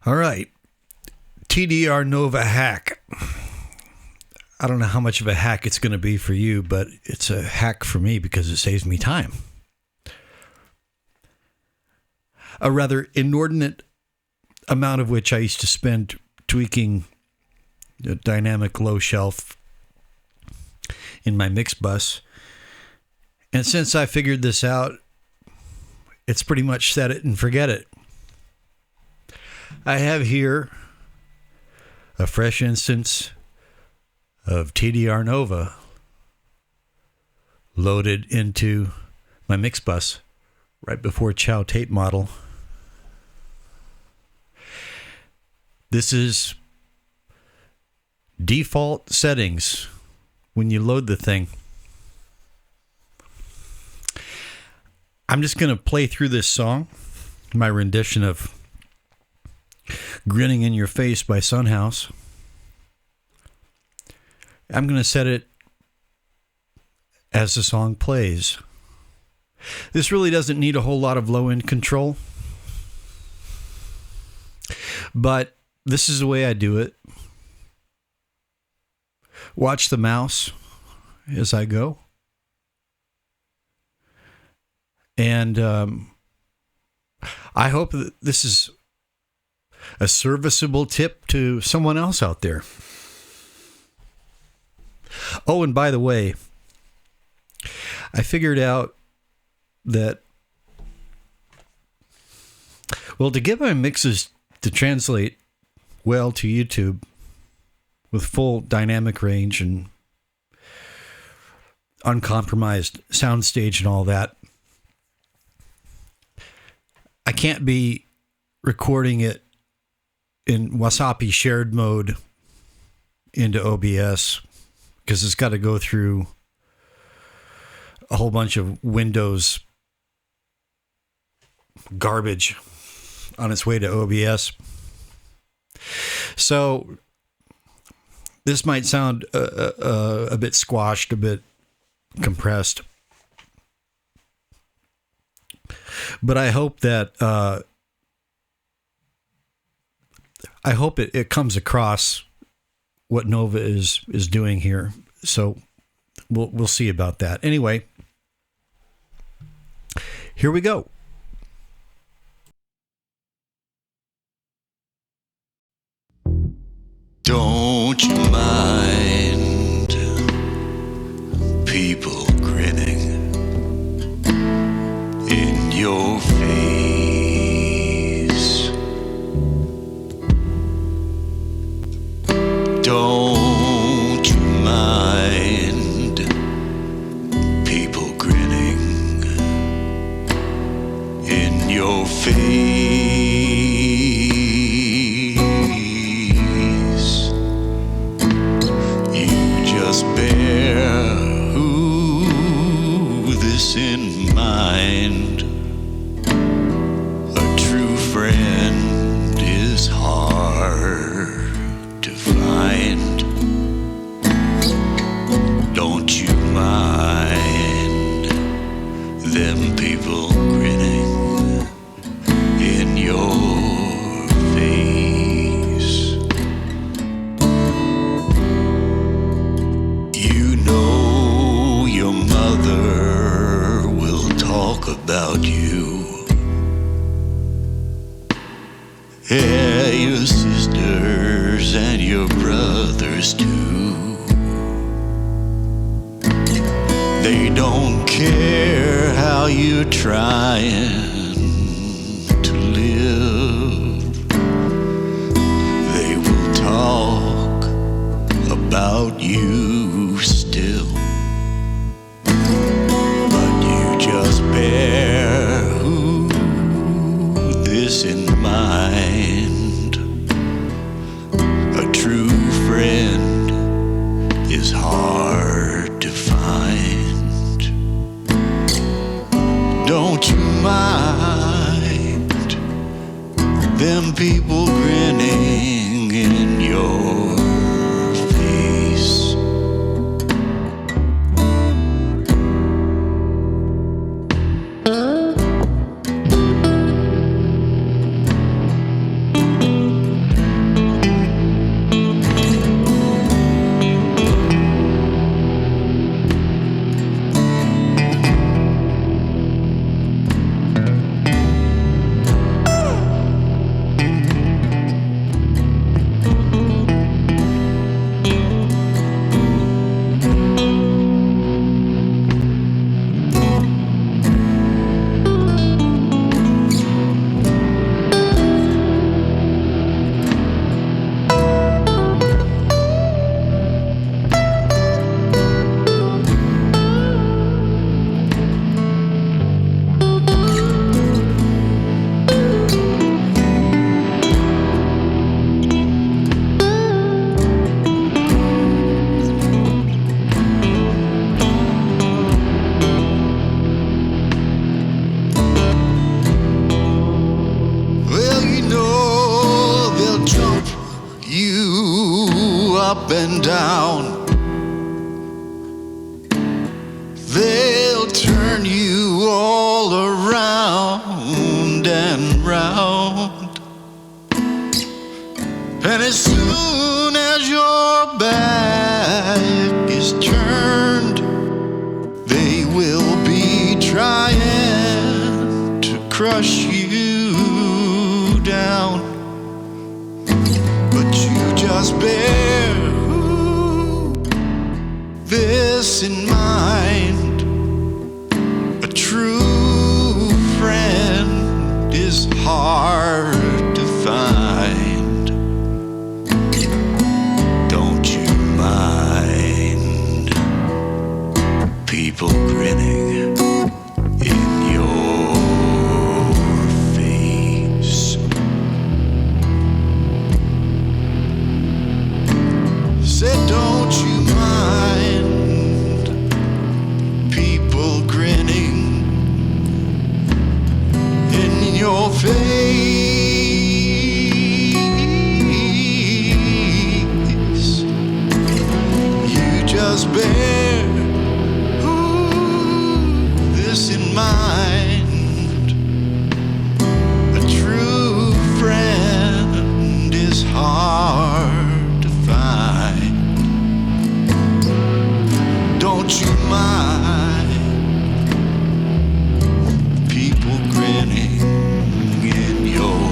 All right. TDR Nova hack. I don't know how much of a hack it's going to be for you, but it's a hack for me because it saves me time. A rather inordinate amount of which I used to spend tweaking the dynamic low shelf in my mix bus. And since I figured this out, it's pretty much set it and forget it. I have here a fresh instance of TDR Nova loaded into my mix bus right before Chow tape model. This is default settings when you load the thing. I'm just going to play through this song, my rendition of Grinning In Your Face by Sunhouse. I'm going to set it as the song plays. This really doesn't need a whole lot of low-end control, but this is the way I do it. Watch the mouse as I go. And I hope that this is a serviceable tip to someone else out there. Oh, and by the way, I figured out that, well, to get my mixes to translate well to YouTube with full dynamic range and uncompromised soundstage and all that, I can't be recording it in Wasapi shared mode into OBS because it's got to go through a whole bunch of Windows garbage on its way to OBS. So this might sound a bit squashed, a bit compressed, but I hope that it comes across what Nova is doing here. So we'll see about that. Anyway, here we go. Don't you mind people grinning in your face? Don't you mind people grinning in your face? Just bear this in mind. A true friend is hard to find. Don't you mind them people grinning in your face? You know your mother will talk about you. Yeah, your sisters and your brothers too. They don't care how you're trying to live. They will talk about you still. But you just bear this in mind. A true friend is hard to find. Don't you mind them people grinning in your face? up and down. They'll turn you all around and round. And as soon as your back is turned, they will be trying to crush you down. But you just bear this in mind. A true friend is hard to find. Don't you mind people grinning in your face? Said, don't you mind people grinning in your face? You just bear this in mind. A true friend is hard to find. Don't you mind people grinning in your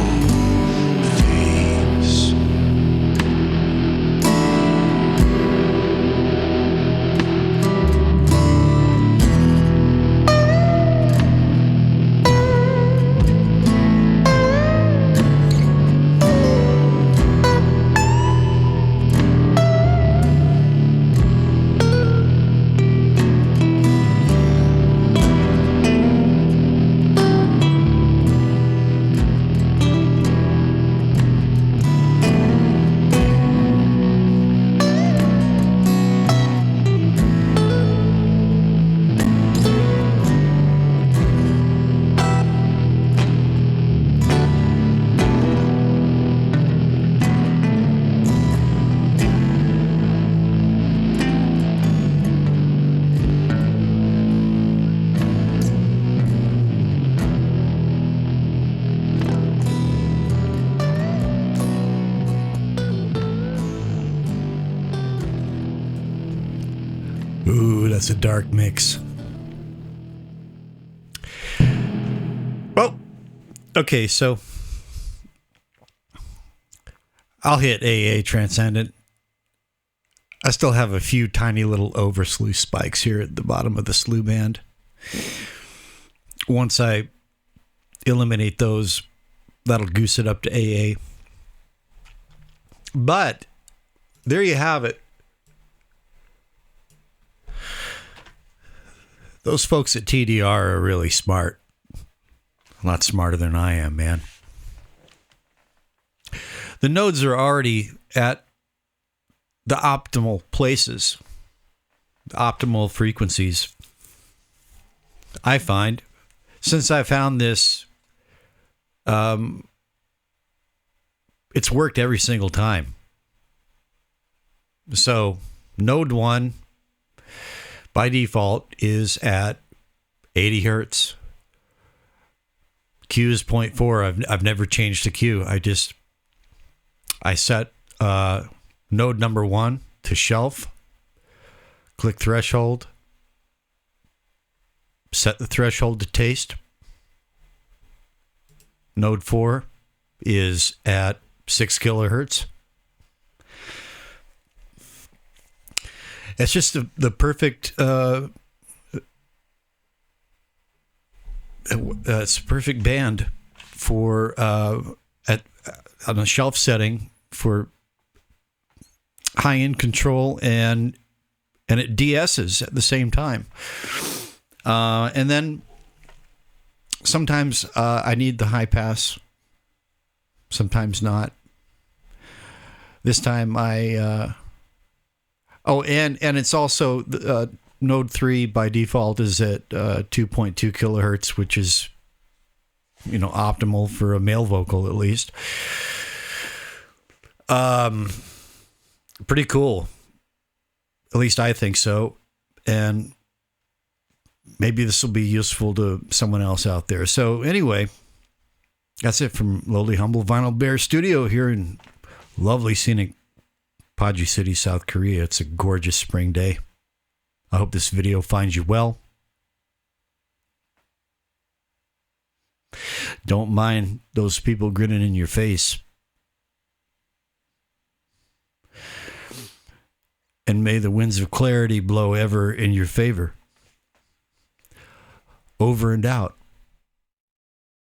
face? Ooh, that's a dark mix. Well, okay, so I'll hit AA Transcendent. I still have a few tiny little overslew spikes here at the bottom of the slew band. Once I eliminate those, that'll goose it up to AA. But there you have it. Those folks at TDR are really smart. A lot smarter than I am, man. The nodes are already at the optimal places, the optimal frequencies. I find, since I found this, it's worked every single time. So, node 1, by default, is at 80 hertz. Q is 0.4. I've never changed the Q. I set node number 1 to shelf. Click threshold. Set the threshold to taste. Node 4 is at 6 kilohertz. It's just the perfect. It's a perfect band for on a shelf setting for high end control, and it DS's at the same time. And then sometimes I need the high pass, sometimes not. This time I. And it's also node 3 by default is at 2.2 kilohertz, which is, optimal for a male vocal at least. Pretty cool. At least I think so. And maybe this will be useful to someone else out there. So anyway, that's it from Lowly Humble Vinyl Bear Studio here in lovely scenic Paju City, South Korea. It's a gorgeous spring day. I hope this video finds you well. Don't mind those people grinning in your face. And may the winds of clarity blow ever in your favor. Over and out.